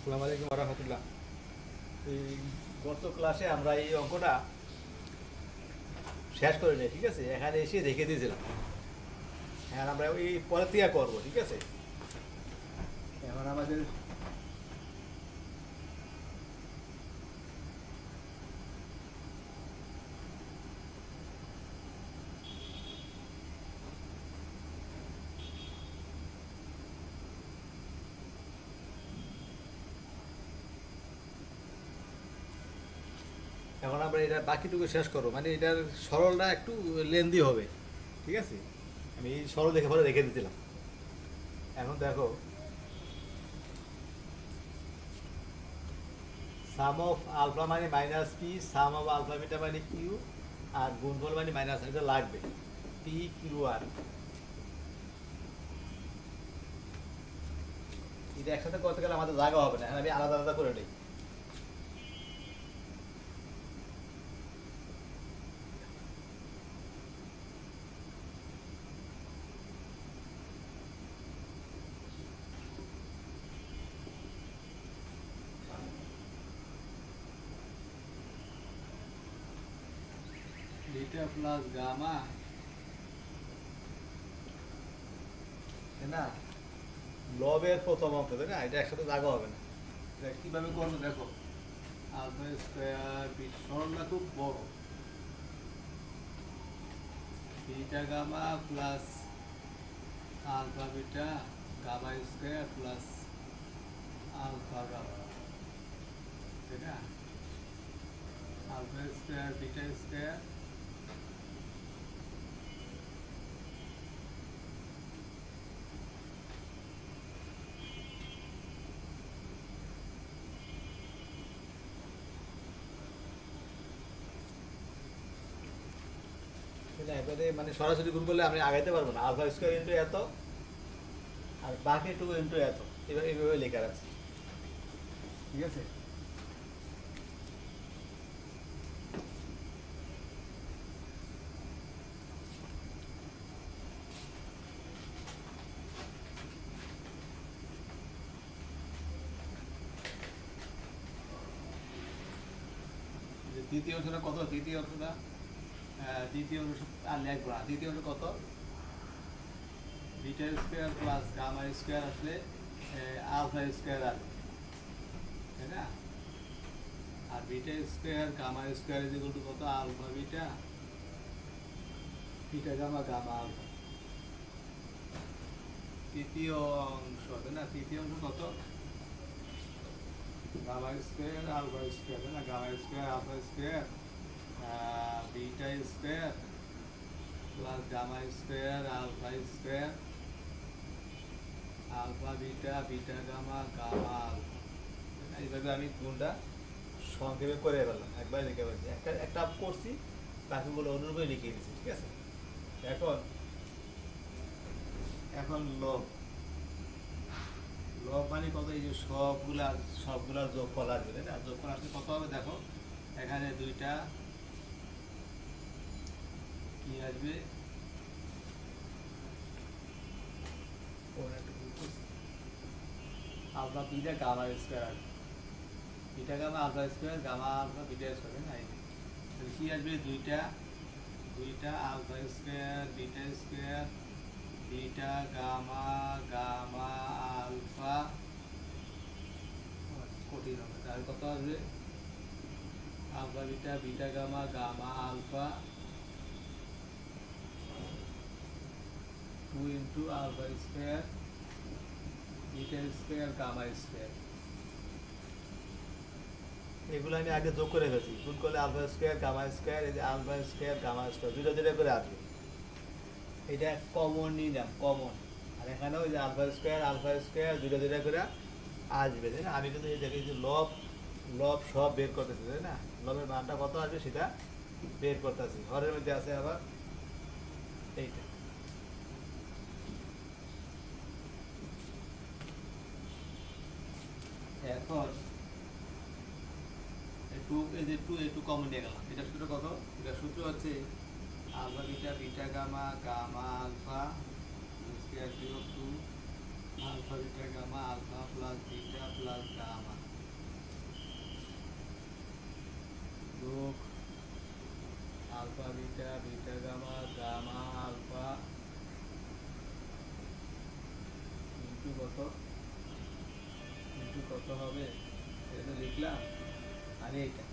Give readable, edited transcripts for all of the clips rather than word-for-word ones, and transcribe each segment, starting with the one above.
আসসালামু আলাইকুম রহমতুল্লাহ। এই গত ক্লাসে আমরা এই অঙ্কটা শেষ করে নিই, ঠিক আছে? এখানে এসে রেখে দিয়েছিলাম। এখন আমরা ওই পরের থেকে করবো, ঠিক আছে? এখন আমাদের এখন আমরা এটা বাকিটুকু শেষ করবো, মানে এটার সরলটা একটু লেন্দি হবে, ঠিক আছে? আমি এই সরল দেখে পরে রেখে দিয়েছিলাম। এখন দেখো, সাম অফ আলফা মানে minus P, sum of alpha beta মানে কিউ, আর গুণফল মানে মাইনাস, এটা লাগবে পি কিউ আর। এটা একসাথে করতে গেলে আমাদের জায়গা হবে না, এখন আমি আলাদা আলাদা করে নিই। बीटा प्लस गामा তাই না? লবের প্রথম অঙ্ক, তাই না? এটা একসাথে জায়গা হবে না। এটা কিভাবে করবো দেখো, আলফা স্কোয়ার সরলটা খুব বড়, beta gamma plus alpha beta gamma square plus alpha gamma, তাই না? আলফা স্কোয়ার বিটা স্কোয়ার তাই না? এবারে মানে সরাসরি গুণ করলে আমি আগাইতে পারবো না। আলফা স্কোয়ার ইন্টু এত, আর বাকি টু ইন্টু এত, এবার এইভাবে লেখা আছে, ঠিক আছে? দ্বিতীয় অংশটা কত? দ্বিতীয় অংশটা দ্বিতীয় অংশ আর লেখবো না। দ্বিতীয় অংশ কত? Beta square plus gamma square আসলে আলফা স্কোয়ার আসবে, তাই না? আর beta square gamma square is equal to কত? Alpha beta beta gamma gamma alpha. তৃতীয় অংশ, তাই না? তৃতীয় অংশ কত? গামা স্কোয়ার আলফা স্কোয়ার, তাই না? Gamma square alpha square beta square plus gamma square alpha square alpha beta beta gamma gamma alpha. এইভাবে আমি গুণটা সংক্ষেপে করে ফেললাম, একবার লিখে ফেলছি, একটা একটা করছি, বাকিগুলো অনুরূপে লিখে দিচ্ছি, ঠিক আছে? এখন এখন লব, লব মানে কত? এই যে সবগুলার যোগফল আসবে, তাই না? যোগফল আসলে কত হবে দেখো, এখানে দুইটা কি আসবে? আলফা বিটা গামা স্কোয়ার আসবে, beta gamma alpha square gamma alpha beta square, না? তাহলে কি আসবে? দুইটা দুইটা alpha square beta square beta gamma gamma alpha, কঠিন হবে। তাহলে কত আসবে? Alpha beta beta gamma gamma alpha 2 into alpha square beta square gamma square. এগুলো আমি আগে যোগ করে ফেলছি, গুণ করলে আলফা স্কোয়ার গামা স্কোয়ার, এই যে আলফা স্কোয়ার গামা স্কোয়ার দুটো দুটো করে আসবে। এটা কমন নিলাম, কমন। আর এখানেও ওই যে আলফা স্কোয়ার দুটো দুটো করে আসবে, তাই না? আমি কিন্তু এই দেখি যে লব লব সব বের করতেছি, তাই না? লবের মানটা কত আসবে সেটা বের করতেছি। ঘরের মধ্যে আছে আবার এইটা। এখন একটু কমন নিয়ে গেলাম। এটা সূত্র কত? এটা সূত্র হচ্ছে alpha beta beta gamma gamma alpha square বিয়োগ 2 alpha beta gamma alpha plus beta plus gamma. যোগ alpha beta beta gamma gamma alpha into কত হবে এটা লিখলাম। আর এইটা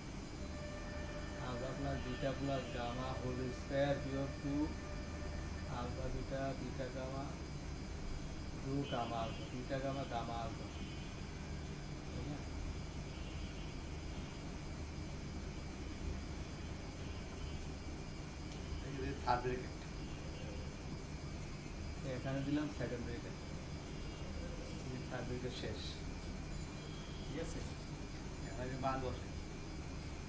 alpha plus beta plus gamma whole square বিয়োগ 2 alpha beta beta gamma 2 gamma alpha beta gamma gamma alpha, তাই না? থার্ড ব্র্যাকেট এখানে দিলাম, সেকেন্ড ব্র্যাকেট, থার্ড ব্র্যাকেট শেষ। ঠিক আছে, এখানে মান বসে,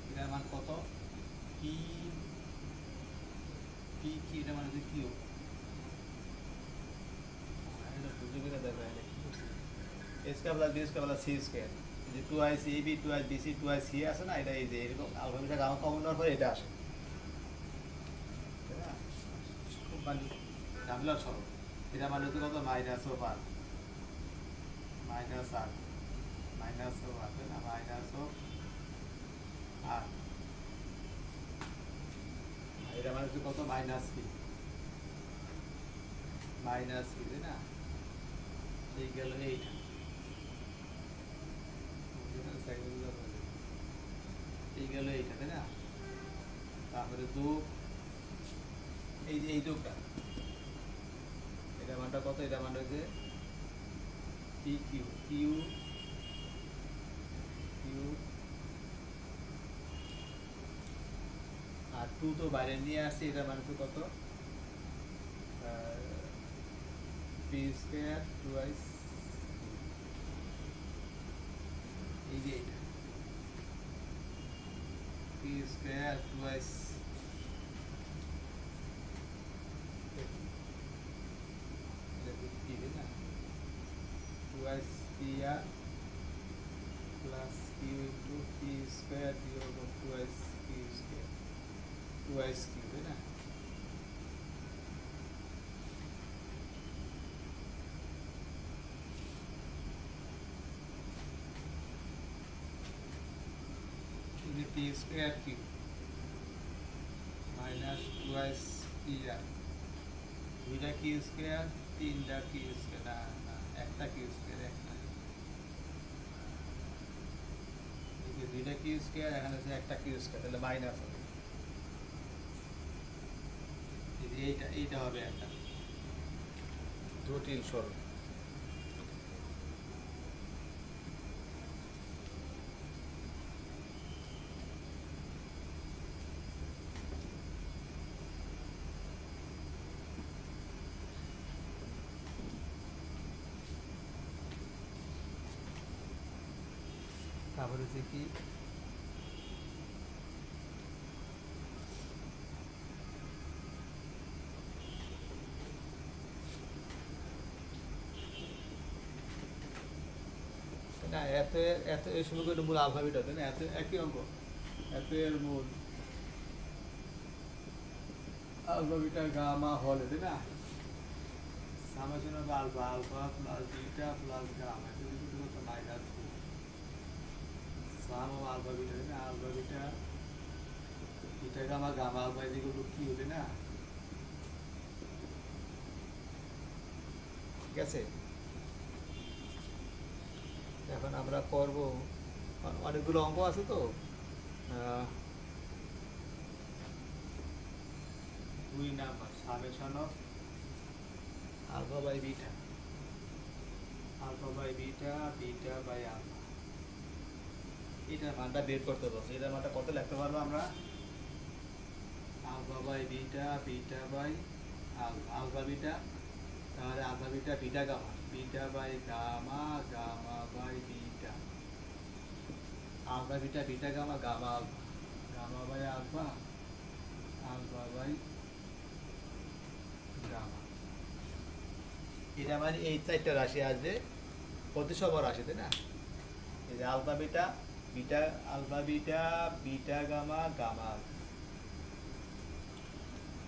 এটার মান কত? পি পি কি, এটা মানে কিউ, এটা বুঝে গেলে দেখবেন a square plus b square plus c square, যে 2i c b 2i b c 2i c আছে না, এটা এই যে এরকম আলফা বিটা গামা কমন নেওয়ার পরে এটা আসে, তাই না? খুব মানে ঝামেলার সরল। এটা মানে হচ্ছে কত? মাইনাস ও পার মাইনাস আর মাইনাস ও আছে না, মাইনাস ও আর এটা মানে হচ্ছে কত? মাইনাস কি, মাইনাস কি, তাই না? এই গেল এইটা, এই গেল এইটা, তাই না? তারপরে যোগ এই যে এই যোগটা, এটা মানটা কত? এটা মান হচ্ছে P Q Q Q R 2 তো বাইরে নিয়ে আসছে, এটা মানে হচ্ছে কত? পি স্কয়ার 2i এই যে এইটা পি স্কয়ার 2i না 2i square plus Q into P square বিয়োগ 2i Q square 2i Q, তাই না? P square Q minus 2i square, দুইটা কিউ স্কয়ার, তিনটা কিউ স্কয়ার, না না একটা কিউ স্কয়ার, একটা দুইটা কিউ স্কয়ার, এখানে আছে একটা কিউ স্কয়ার, তাহলে মাইনাস হবে। এইটা এইটা হবে একটা জটিল সরল। তারপরে হচ্ছে কি না, এত এত এই সমীকরণের মূল আলফা বিটা, তাই না? এত একই অঙ্ক, এত এর মূল আলফা বিটা গামা হল, তাই না? সামেশন হবে alpha alpha plus beta plus gamma, এটা যদি কত? মাইনাস সাম হবে আলফা বিটা, তাই না? Alpha beta beta gamma gamma alpha যেগুলো কি হবে না, ঠিক আছে? এখন আমরা করব, অনেকগুলো অঙ্ক আছে তো, 2 number summation of alpha by beta, alpha by beta, beta by alpha, এটার মানটা বের করতে বলছে। এটার মানটা কত লিখতে পারবো আমরা? Alpha by beta, beta by alpha, alpha beta, তাহলে alpha beta beta gamma, beta by gamma, gamma by beta, alpha beta beta gamma gamma alpha, gamma by alpha, alpha by gamma. এটা মানে এই চারটা রাশি আসবে প্রতিসম রাশি, তাই না? এই যে alpha beta beta, alpha beta beta gamma gamma alpha,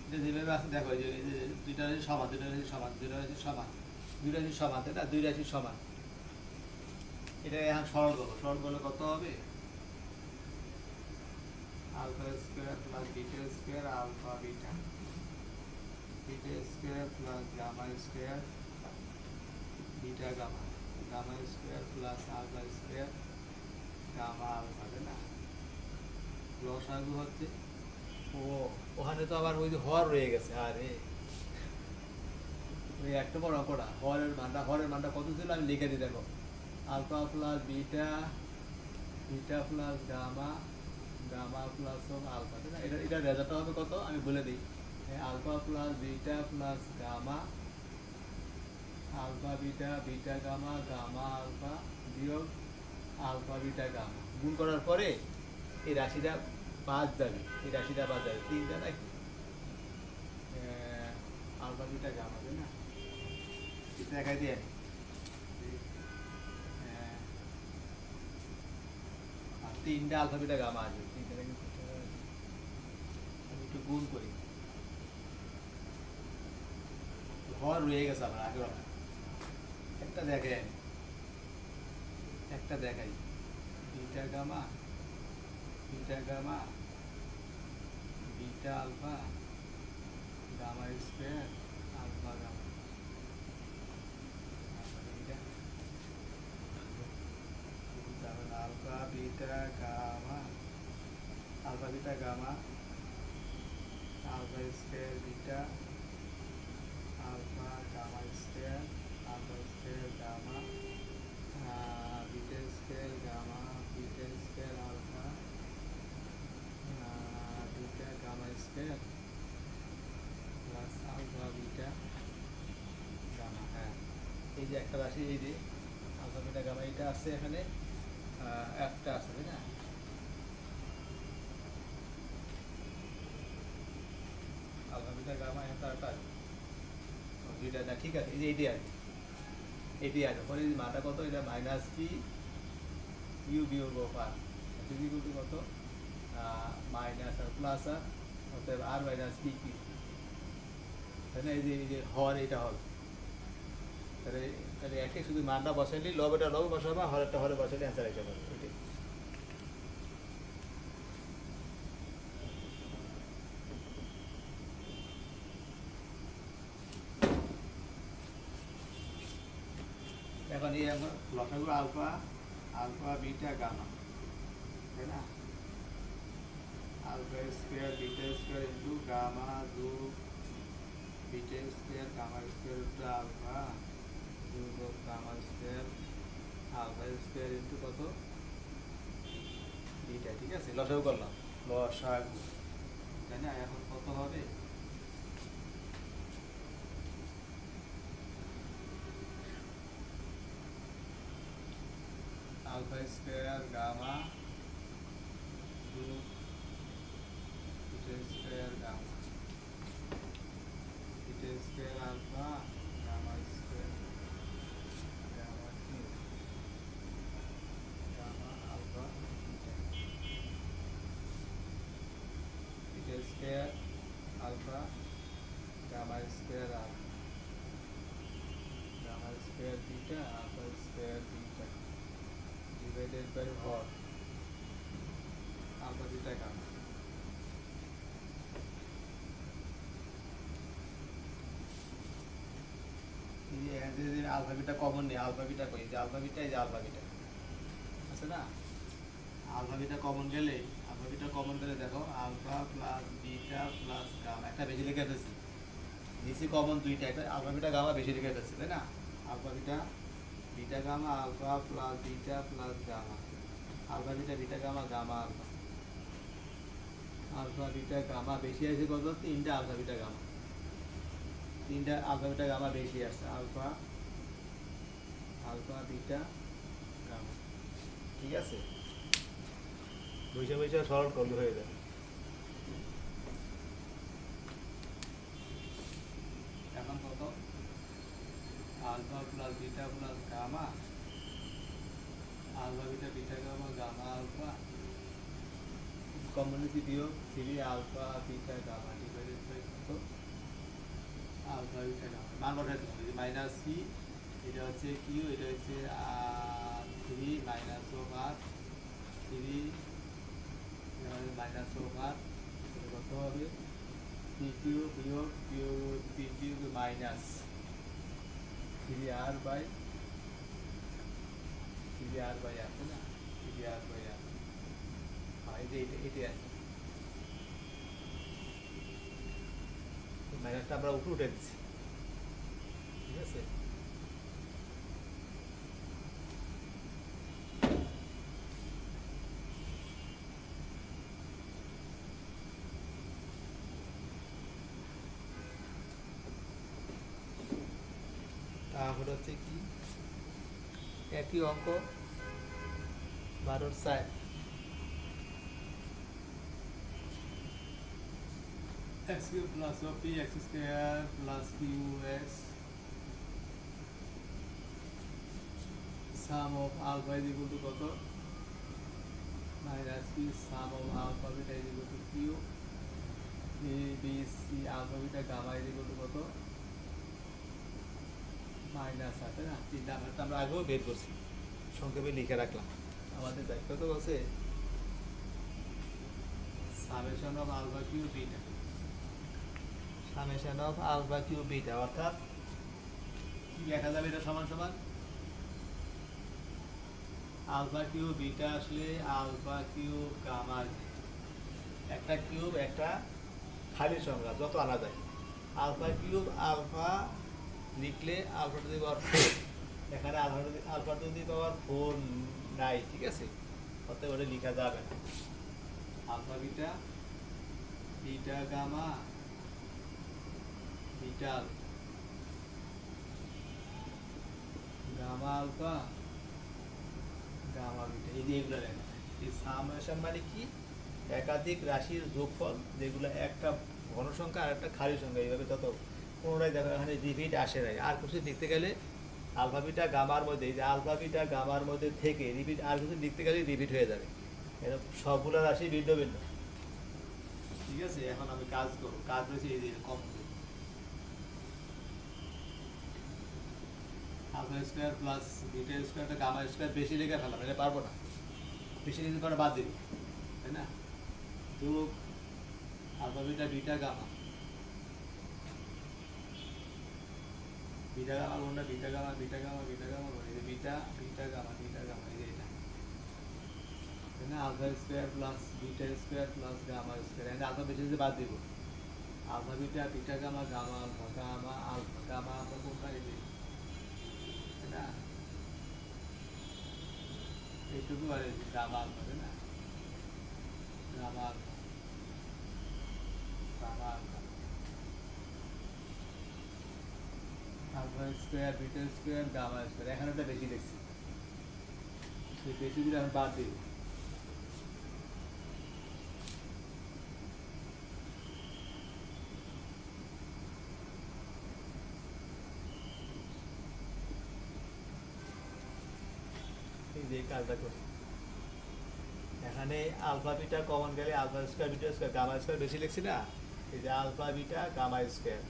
এটা যেভাবে আছে দেখো, এই যে দুইটা রাশি সমান, দুইটা রাশি সমান, দুইটা রাশি সমান, দুইটা রাশি সমান, তাই না? দুই রাশি সমান, এটা এখন সরল করবো, সরল করলে কত হবে? Alpha square plus beta square alpha beta, beta square plus gamma square beta gamma, gamma square plus alpha square gamma alpha, তাই না? লসাগু হচ্ছে ও ওখানে তো আবার ওই যে হর রয়ে গেছে, আরে ওই একটা বড় অঙ্কটা হরের মানটা কত ছিল আমি লিখে দিই, দেখো alpha plus beta, beta plus gamma, gamma plus alpha, তাই না? এটা রেজাল্টটা হবে কত আমি বলে দিই, alpha plus beta plus gamma, alpha beta, beta gamma, gamma alpha বিয়োগ আলফা বিটা গামা, গুণ করার পরে এই রাশিটা বাদ যাবে, এই রাশিটা বাদ যাবে, তিনটা নাকি আলফা বিটা গামা, তাই না? এটা দেখাই দিয়ে তিনটা আলফা বিটা গামা আসবে, তিনটা নাকি আমি একটু গুণ করি, হর রয়ে গেছে আমার আগে একটা দেখেন, একটা দেখাই, beta gamma, beta gamma, beta alpha, gamma square, alpha gamma, alpha beta gamma, alpha beta gamma, alpha square beta, alpha gamma square, alpha square gamma, beta square gamma, beta square alpha, beta gamma square plus alpha beta gamma. হ্যাঁ, এই যে একটা রাশি, এই যে alpha beta gamma এটা আছে এখানে, একটা আছে, তাই না? আলফা বিটা গামা একটা দুইটা না, ঠিক আছে, এই যে এটি আছে, এটি আছে, পরে মানটা কত, এটা মাইনাস পি ইউ বিয়োগ অফ আর, কত মাইনাস আর প্লাস আর, অতএব আর মাইনাস পি কিউ, তাই না? এই যে হর, এটা হল, তাহলে তাহলে একে শুধু মানটা বসাইলি, লবেটা লবে বসাবো, হরেরটা হরে বসাইলে অ্যান্সার আসতে পারবে, এটাই। এখন এই আমরা লসাগু আলফা, আলফা বিটা গামা, তাই না? Alpha square beta square into gamma যোগ beta square gamma square into alpha যোগ gamma square alpha square into কত বিটা, ঠিক আছে? লসাগু করলাম, লসাগু, তাই না? এখন কত হবে, আলফা স্কোয়ার গামা যোগ beta square gamma, beta square alpha gamma square gamma cube gamma alpha beta, beta square alpha gamma square alpha, gamma square beta alpha square beta divided by হর alpha beta gamma. Alpha beta common নেই, alpha beta কই, যে alpha beta, এই যে alpha beta আছে না? Alpha beta common গেলে, alpha beta common গেলে দেখো alpha plus beta plus gamma, একটা বেশি লিখে ফেলছি, নিচে কমন দুইটা, একটা আলফা বিটা গামা বেশি লিখে ফেলছি, তাই না? Alpha beta, beta gamma, alpha plus beta plus gamma, alpha beta, beta gamma, gamma alpha, alpha beta gamma বেশি আছে কত, তিনটা আলফা বিটা গামা, তিনটা আলফা বিটা গামা বেশি আসছে, আলফা, আলফা বিটা গামা, ঠিক আছে? বৈশা বৈশা সরল করলে হয়ে যাবে। এখন কত, alpha plus beta plus gamma, alpha beta, beta gamma, gamma alpha, community বিয়োগ 3 alpha beta gamma divided by কত, আলফা বিটা গামা, মান বসাইতে হবে, মাইনাস পি, এটা হচ্ছে কিউ, এটা হচ্ছে 3 minus of r 3 minus over কত হবে পি কিউ বিয়োগ P q minus 3r by r তাই না 3r বাই আর এই যে এটি আছে মাইনাসটা আমরা উপরে উঠে দিচ্ছি, ঠিক আছে। তাহলে হচ্ছে কি একই অঙ্ক 12 side x cube plus of p x square plus qx sum of alpha is equal to কত minus p sum of alpha beta is equal to q a b c alpha beta gamma is equal to কত minus আছে না তিনটা আমরা আগেও বের করছি, সংক্ষেপে লিখে রাখলাম। আমাদের দায়িত্ব তো বলছে summation of alpha Q beta summation of alpha Q beta, অর্থাৎ কি লেখা যাবে এটা সমান সমান আলফা কিউ বিটা আসলে আলফা কিউ গামা একটা কিউব একটা খালি সংখ্যা যত আনা যায়, আলফা কিউব আলফা লিখলে আলফা টু দি পাওয়ার 4, এখানে আলফা টু দি পাওয়ার 4 নাই, ঠিক আছে, অতএব ওটা লেখা যাবে না। Alpha beta beta gamma beta gamma alpha gamma beta এই যে এগুলো লেখা, এই সামেশন মানে কি, একাধিক রাশির যোগফল যেগুলো একটা ঘনসংখ্যা আর একটা খালি সংখ্যা, এইভাবে যত পুনরায় দেখো এখানে রিপিট আসে নাই। আর কিছু লিখতে গেলে আলফা বিটা গামার মধ্যে, এই যে আলফা বিটা গামার মধ্যে থেকে রিপিট আর কিছু লিখতে গেলে রিপিট হয়ে যাবে, এরকম সবগুলো রাশি ভিন্ন ভিন্ন, ঠিক আছে। এখন আমি কাজ করব, কাজ রয়েছে এই যে কম আলফা স্কোয়ার প্লাস বিটা স্কোয়ারটা গামা স্কোয়ার বেশি লিখে ফেলাম, এটা পারবো না, বেশি লিখতে পারে বাদ দিবি, তাই না, যোগ alpha beta beta gamma beta gamma কোনটা beta gamma beta gamma beta gamma এই যে বিটা বিটা গামা এই যে এটা, তাই না, alpha square plus beta square plus gamma square, এটা আলফা বেশি লিখতে বাদ দিব, alpha beta beta gamma gamma alpha gamma alpha gamma alpha কোনটা এই যে না এইটুকু আর গামা আলফা, তাই না, gamma alpha gamma alpha alpha square beta square gamma square, এখানে একটা বেশি দেখছি, সেই বেশি দিলে এখন বাদ দিই, এই যে কাজটা করি। এখানে আলফা বিটা কমন গেলে alpha square beta square gamma square বেশি লিখছি না, এই যে alpha beta gamma square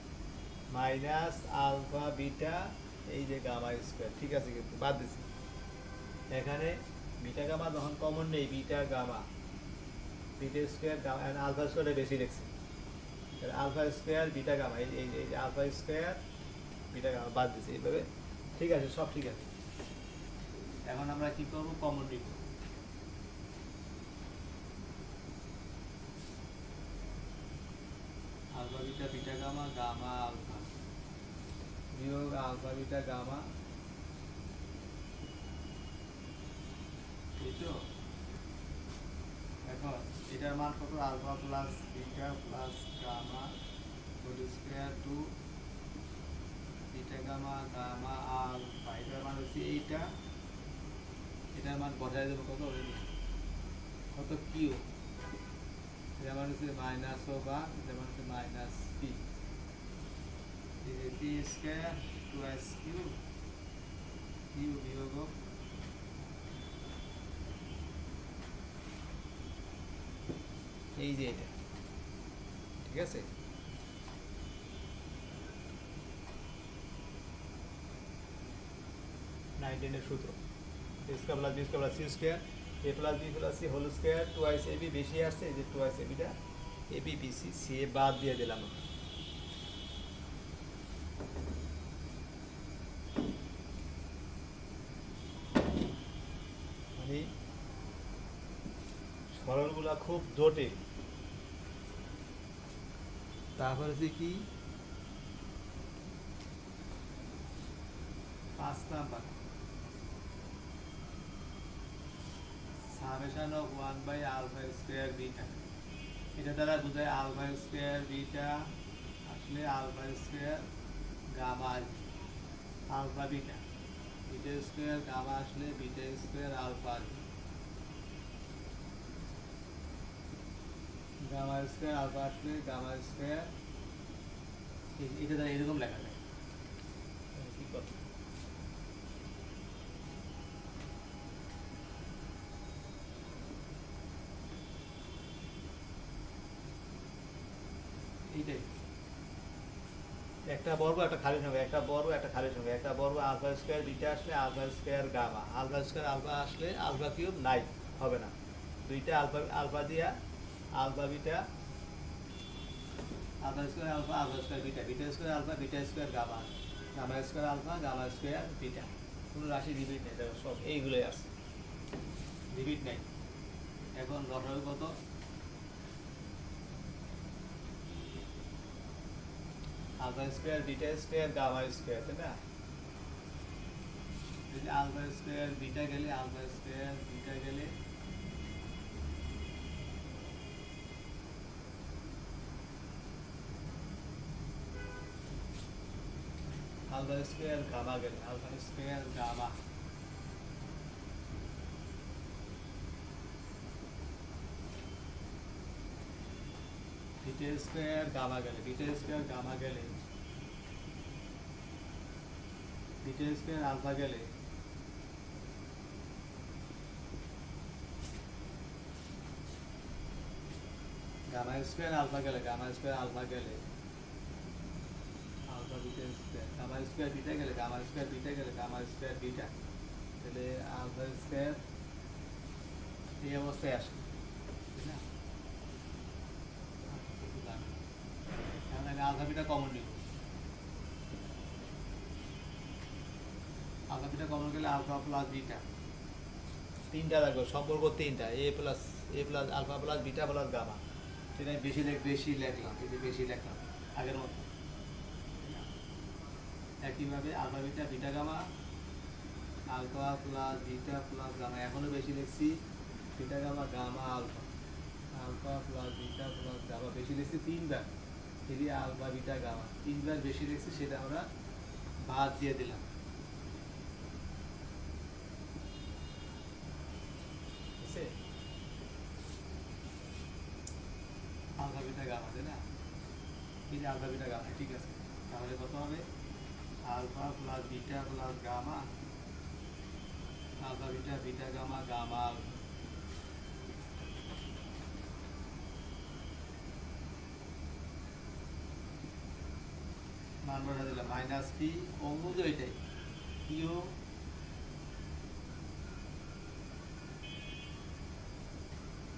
minus alpha beta এই যে গামা স্কোয়ার, ঠিক আছে, কিন্তু বাদ দিছি। এখানে বিটা গামা যখন কমন নেই, beta gamma beta square gamma, alpha স্কোয়ারটা বেশি লিখছি, আলফা স্কোয়ার বিটা গামা এই এই যে আলফা স্কোয়ার বিটা গামা বাদ দিছি, এইভাবে ঠিক আছে, সব ঠিক আছে। এখন আমরা কি করবো, কমন নিব, alpha beta beta gamma gamma alpha বিয়োগ আলফা বিটা গামা, এই তো। এখন এটার মান কত, alpha plus beta plus gamma whole square two beta gamma gamma alpha, এটার মান হচ্ছে এইটা, এটার মান বসাই দেবো কত কত কিউ, এটার মান হচ্ছে মাইনাস ও বা এটার মান হচ্ছে minus p, p square two s q q বিয়োগ এই যে এটা, ঠিক আছে। নাইনটিনের সূত্র, square plus b square plus c square a plus b plus c whole square twice a b বেশি আসছে, এই যে twice a beta a b b c c a বাদ দিয়ে দিলাম। মানে সরলগুলা খুব জটিল। তারপর হচ্ছে কি 5 নাম্বার সামেশন অফ 1/আলফা স্কয়ার বিটা, এটা দ্বারা বোঝায় আলফা স্কয়ার বিটা আসলে alpha square gamma, alpha beta beta square gamma আসলে beta square alpha, gamma square alpha আসলে গামা স্কয়ার, এটা দ্বারা এরকম লেখা যায়। কি কথা এইটাই, একটা বর্গ একটা খালি সংখ্যা, একটা বর্গ একটা খালি সংখ্যা, একটা বর্গ আলফা স্কয়ার বিটা আসলে alpha square gamma, alpha square alpha আসলে আলফা কিউব নাই, হবে না। দুইটা আলফা আলফা দিয়া alpha beta, alpha square alpha alpha square beta, beta square alpha beta square gamma, gamma square alpha gamma square beta. কোনো রাশি repeat নেই, দেখো সব এইগুলোই আছে, রিপিট নেই। এখন লসাগু কত? Alpha square beta square gamma square, তাই না? যদি আলফা স্কয়ার বিটা গেলে আলফা স্কয়ার বিটা গেলে আলফা স্কয়ার গামা গেলে alpha square gamma, beta square gamma গেলে বিটা স্কয়ার গামা গেলে বিটা স্কয়ার আলফা গেলে গামা স্কয়ার আলফা গেলে গামা স্কয়ার আলফা গেলে alpha beta square, gamma square beta গেলে gamma square beta গেলে gamma square beta, তাহলে alpha square এই অবস্থায় আসে, ঠিক না? এখন আমি আলফা বিটা কমন নিব, আলফা বিটা কমন গেলে আলফা প্লাস বিটা, তিনটা রাখবো, সম্পর্ক তিনটা, a plus alpha plus beta plus gamma. সেটা বেশি লেখলাম, এই যে বেশি লেখলাম আগের মতো। একইভাবে alpha beta beta gamma, alpha plus beta plus gamma, এখনও বেশি লিখছি beta gamma gamma alpha, alpha plus beta plus gamma বেশি লিখছি তিনবার, থ্রি আলফা বিটা গামা তিনবার বেশি লিখছি, সেটা আমরা বাদ দিয়ে দিলাম। আলফা বিটা গামা, তাই না? এই যে আলফা বিটা গামা, ঠিক আছে। তাহলে কত হবে? Alpha plus beta plus gamma, alpha beta beta gamma gamma alpha, মান বসা দিলাম মাইনাস পি, অঙ্ক তো এটাই, Q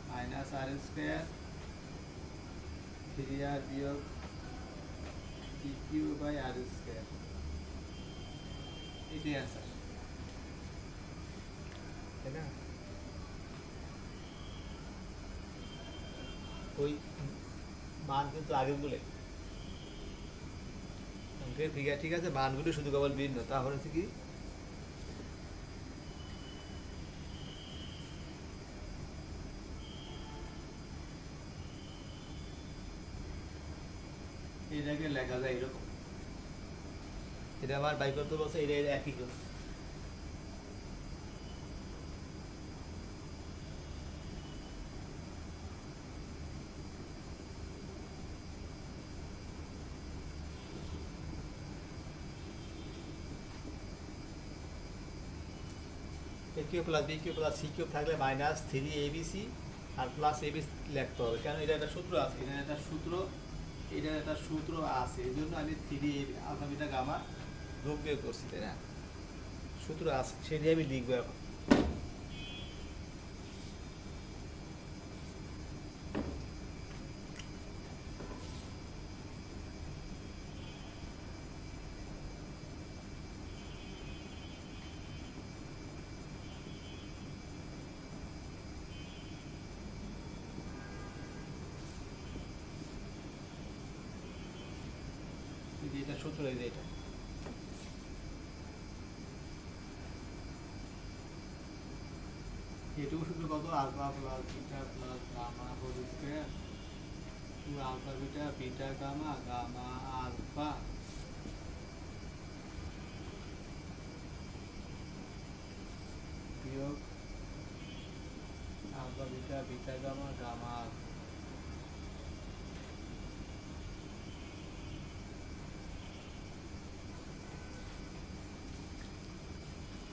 minus R square three R বিয়োগ P Q by R square, এটাই অ্যান্সার, তাই না? ওই মান কিন্তু আগে বলে অঙ্কের ফিগার, ঠিক আছে, মানগুলো শুধু কেবল ভিন্ন, তাহলে হচ্ছে কি এটাকে লেখা যায় এরকম, এটা আমার বাই করতে বলছে, এটা একই করে। A cube plus b cube plus c cube থাকলে minus three a b c আর প্লাস এ বি লিখতে হবে, কারণ এটা একটা সূত্র আছে, এটা একটা সূত্র আছে, এই জন্য আমি থ্রি এ আলফা বিটা গামা যোগ বিয়োগ করছি, তাই না? সূত্র আছে, সেটি আমি লিখবো এখন। সূত্র এই যে এটা এটুকু সূত্র কত alpha plus beta plus gamma whole square two alpha beta beta gamma gamma alpha বিয়োগ alpha beta beta gamma gamma alpha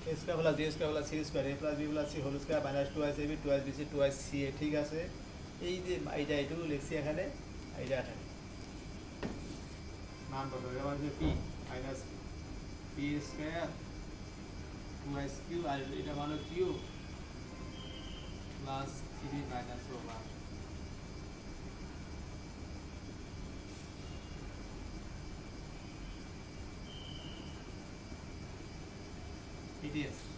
a square plus b square plus c square a plus b plus c whole square minus 2ab 2bc 2ca ঠিক আছে এই যে এইটা এটুকু লিখছি এখানে এইটা এখানে মান বসাবে এবার যে p minus p square 2s3 আর এটা মানে q plus 3 minus over pds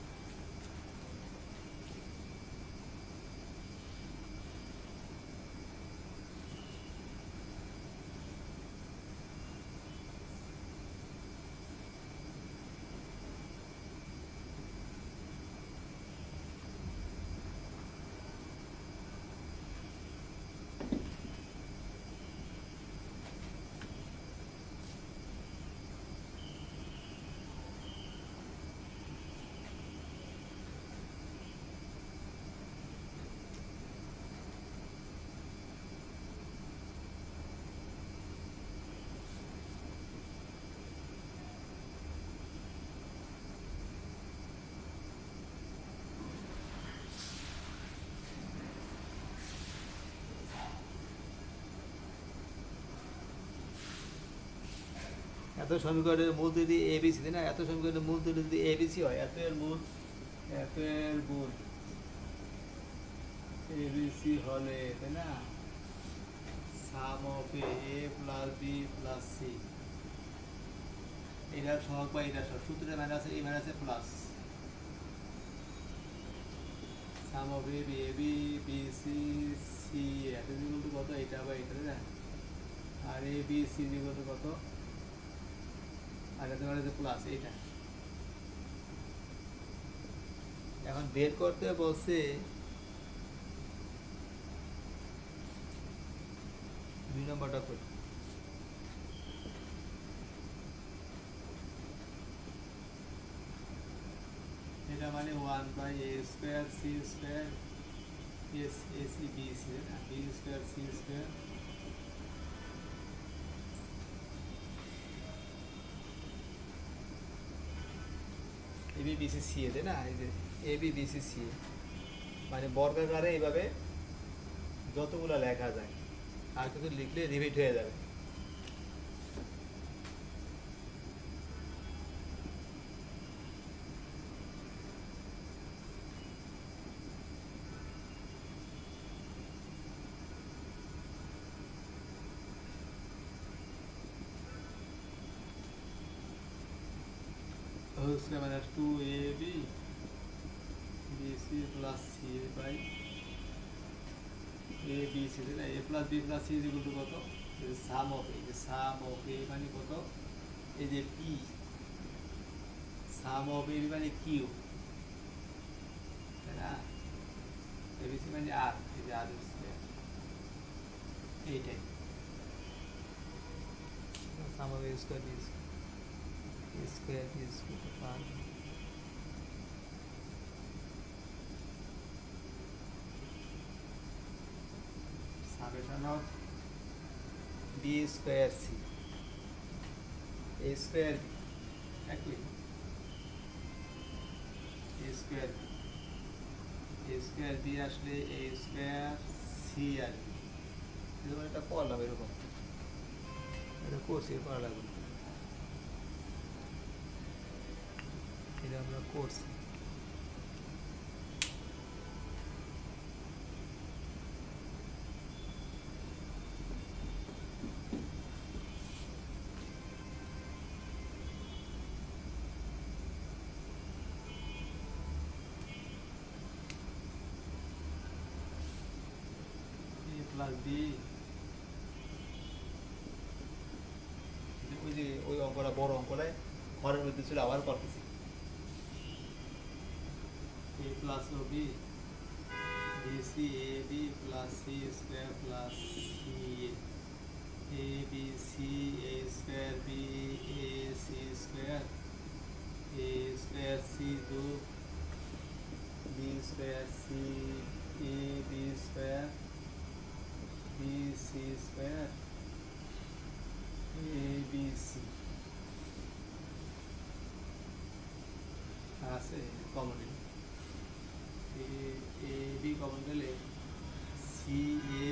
এত সমীকরণের মূল যদি এবিসি তাই না এত সমীকরণের মূল যদি এবিসি হয় এত এর মূল এবিসি হলে তাই না sum of a plus b plus c এটার সহগ বা এটার সহগ সূত্রে মাইনাস এ মাইনাসে plus sum of a b a b b c c এত ইকুয়াল টু কত এটা বা এটা তাই না আর a b c equal to কত আর এতে মানে প্লাস এইটা এখন বের করতে বলছে 2 নম্বরটা করি এটা মানে 1 by a square c square s a c b c না b square c square A B BC C এতে না এই যে এ বি বিসি সি মানে বর্গাকারে এইভাবে যতগুলো লেখা যায় আর কিছু লিখলে রিপিট হয়ে যাবে whole square minus 2ab bc plus c by a b c তাই না a plus b plus c is equal to কত এই সাম অফ এই যে সাম অফ a মানে কত এই যে p সাম অফ a মানে q তাই না abc মানে r এই যে r স্কয়ার এইটাই sum of a square b square b square per summation of b square c a square b একই a square b আসলে a square c আর এরকম একটা করলাম এরকম এটা করছি করা লাগবে এটা আমরা করছি প্লাস বি ওই যে যে ওই অঙ্কটা বড় অঙ্কটায় ঘরের মধ্যে ছিল আবার করতেছি। a plus ob bc ab plus c square plus ca abc a square b a c square a square c दो b square c a b square b c square a b c আছে common a b common গেলে c a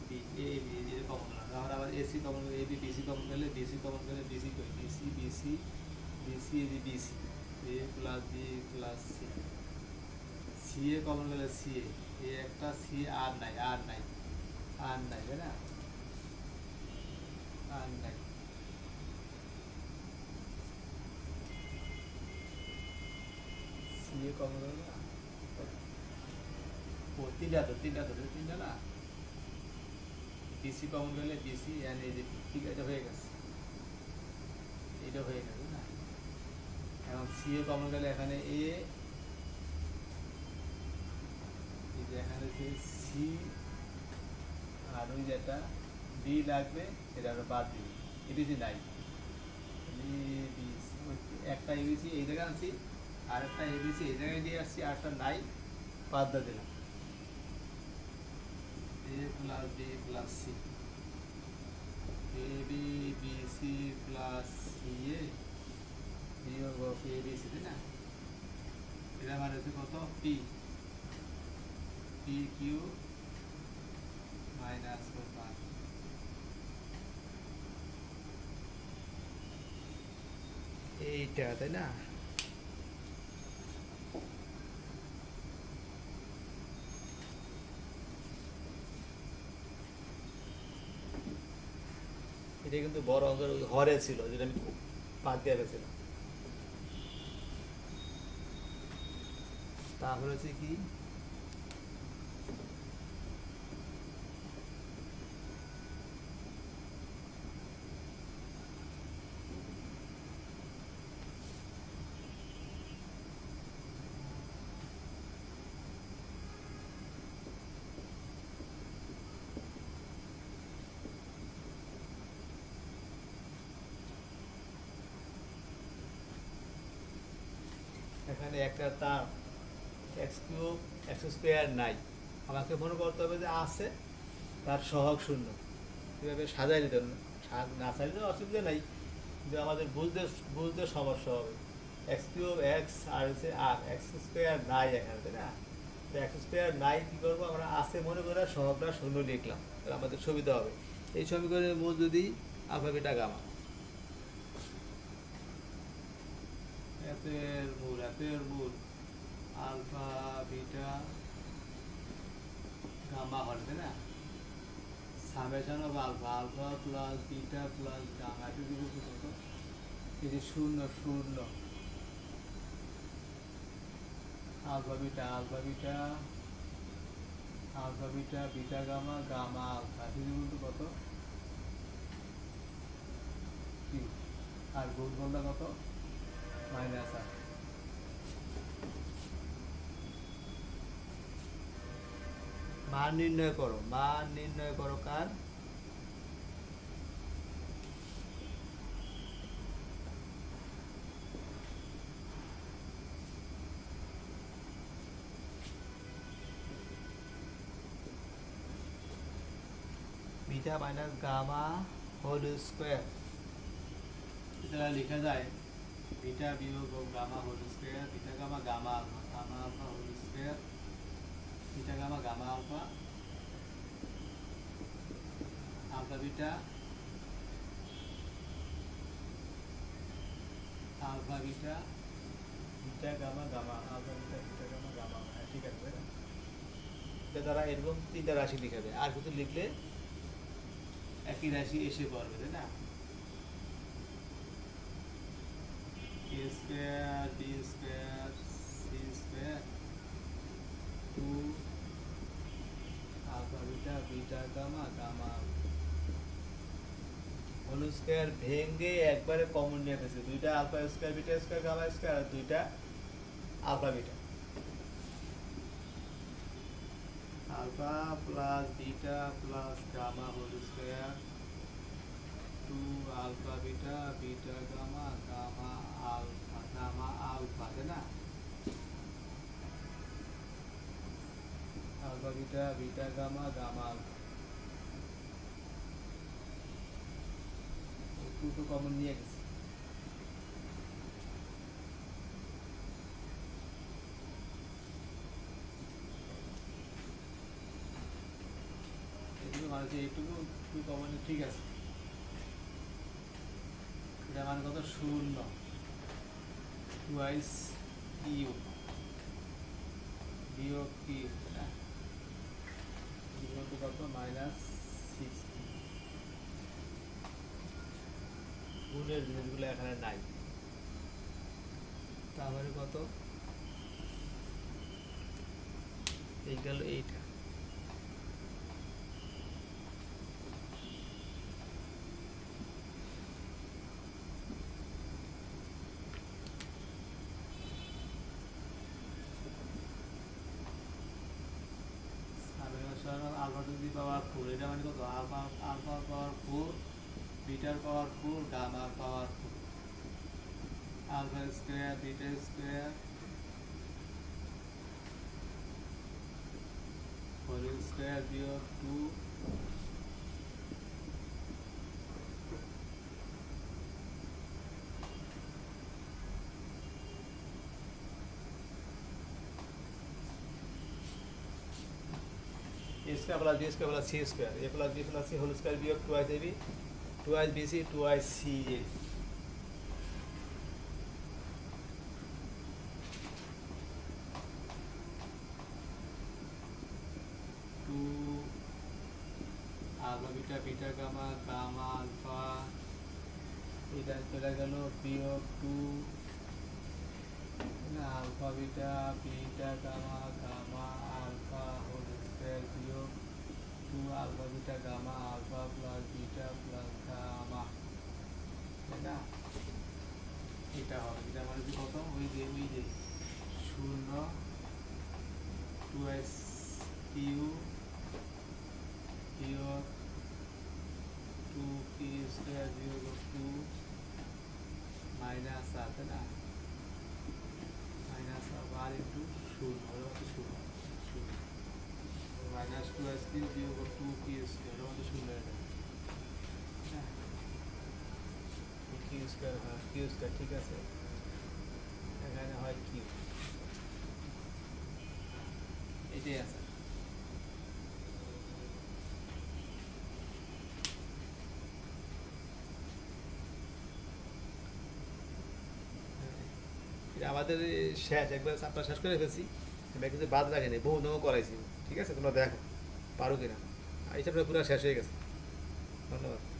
b a b এটা common গেল আমরা আবার ac common গেলে a B bc common গেলে bc common গেলে বিসি কই bc bc bc a bc a plus b plus c c a common গেলে সি এ একটা সি আর নাই আর নাই আর নাই তাই না আর নাই সি এ কমন গেল না ও তিনটা না বিসি কমন গেলে বিসি এন্ড এই যে ঠিক এটা হয়ে গেছে এটা হয়ে গেছে না এখন সি এ কমন গেলে এখানে এ এই যে এখানে যে সি আর ওই যেটা বি লাগবে এটা আমরা বাদ দিই এবিসি নাই এবিসি একটা এবিসি এই জায়গায় আনছি আর একটা এবিসি এই জায়গায় দিয়ে আসছি আর একটা নাই বাদ দিয়ে দিলাম a plus b plus c a b b c plus c a বিয়োগ a b c তাই না এটা মানে হচ্ছে কত p p q মাইনাস 1 এইটা তাই না এটা কিন্তু বড় অঙ্কের ওই হরে ছিল যেটা আমি বাদ দিয়ে গেছিলাম। তারপরে হচ্ছে কি এখানে একটা তার এক্স কিউব এক্স স্কোয়ার নাই, আমাকে মনে করতে হবে যে আছে তার সহগ শূন্য। কীভাবে সাজাই দিতে না সাজালে অসুবিধা নাই, কিন্তু আমাদের বুঝতে বুঝতে সমস্যা হবে। এক্স কিউব এক্স আর হচ্ছে আর এক্স স্কোয়ার নাই এখানে, তাই না? তো এক্স স্কোয়ার নাই কী করবো আমরা, আছে মনে করে সহগটা শূন্য লিখলাম, তাহলে আমাদের সুবিধা হবে। এই সমীকরণের মূল যদি আলফা বিটা গামা, এতের মূল আলফা বিটা গামা হল তাই না, summation of alpha alpha plus beta plus gamma এটা দিব কত, এই যে শূন্য শূন্য alpha beta alpha beta alpha beta beta gamma gamma alpha এটা দিব কত কি, আর গুণফলটা কত মাইনাস আর। মান নির্ণয় করো, মান নির্ণয় করো কার, beta minus gamma whole square. এটা লেখা যায় বিটা বিয়োগ gamma whole square beta gamma gamma alpha gamma alpha whole square beta gamma gamma alpha alpha beta alpha beta beta gamma gamma alpha beta beta gamma gamma, হ্যাঁ ঠিক আছে। এটা দ্বারা এরকম তিনটা রাশি লিখাবে, আর কিছু লিখলে একই রাশি এসে পড়বে তাই না, a square b square c square 2 alpha beta beta gamma gamma whole square ভেঙে একবারে কমন নিয়ে ফেলছি দুইটা alpha square beta square gamma square আর দুইটা alpha beta alpha plus beta plus gamma whole square two alpha beta beta gamma gamma alpha তাই না alpha beta beta gamma gamma alpha two তো কমন নিয়ে গেছি এগুলো মানে যে এইটুকু টু কমন ঠিক আছে এটা মানে কত শূন্য টুয়াইস কিউ বিয়োগ কিউ না বিয়োগ কত মাইনাস সিক্স গুণের জিনিসগুলো এখানে নাই তারপরে কত এই গেল এইটা alpha to the power four এটা মানে কত আলফা পাওয়ার ফোর বিটার পাওয়ার ফোর গামার power four alpha square beta square whole square বিয়োগ two a square plus b square plus c square a plus b plus c whole square वियोग twice a b twice b c twice c a two alpha beta beta gamma gamma alpha এটা চলে গেল বিয়োগ two না alpha beta beta gamma gamma alpha whole square বিয়োগ two alpha beta gamma alpha plus beta plus gamma তাই না এটা হবে এটা মানে কি কত ওই যে শূন্য টু এস কিউ বিয়োগ টু কি স্কয়ার বিয়োগ টু মাইনাস আছে না माइनस आर इंटू शून्य और तो शून्य शून्य माइनस टू एस की वियोग टू की स्क्वायर और तो शून्य है की स्क्वायर हाँ की स्क्वायर ठीक है सर এখানে হয় কিউ এটাই আছে আমাদের শেষ একবার চাপটা শেষ করে ফেলছি আমি কিছু বাদ রাখিনি বহু নমো করাইছি ঠিক আছে তোমরা দেখো পারো কিনা হিসাবটা পুরো শেষ হয়ে গেছে ধন্যবাদ